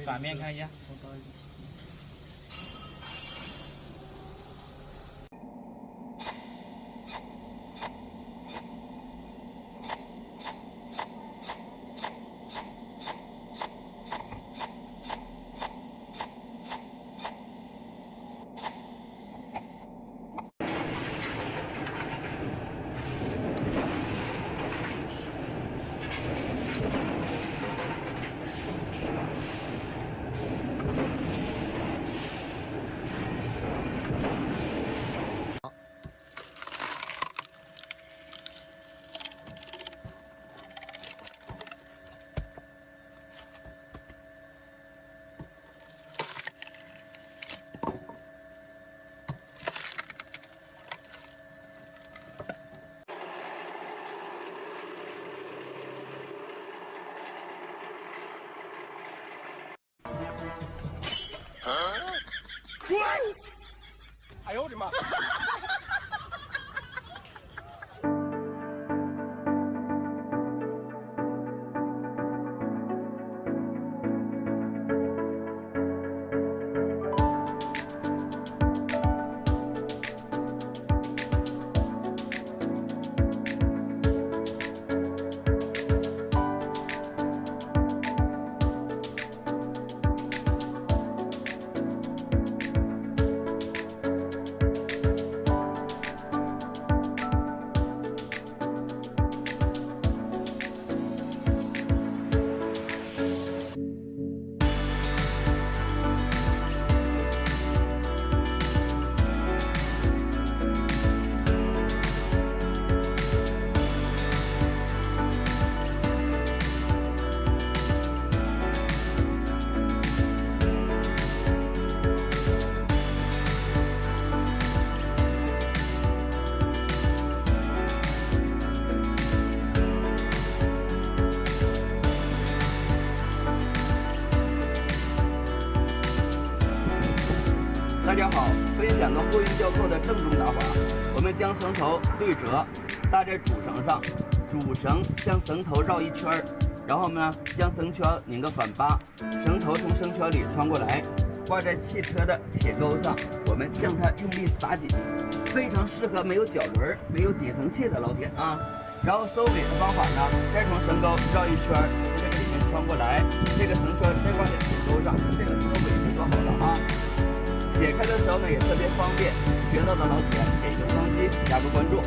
反面看一下。哎呦我的妈！大家好，分享个货运吊扣的正宗打法。我们将绳头对折，搭在主绳上，主绳将绳头绕一圈，然后呢将绳圈拧个反八，绳头从绳圈里穿过来，挂在汽车的铁钩上，我们将它用力撒紧，非常适合没有脚轮、没有紧绳器的老铁啊。然后收尾的方法呢，再从绳钩绕一圈，从这个里面穿过来，这个绳圈再挂在铁钩上，这个收尾就做好了啊。解开的时候呢也特别方便，学到的老铁给个双击，加个关注。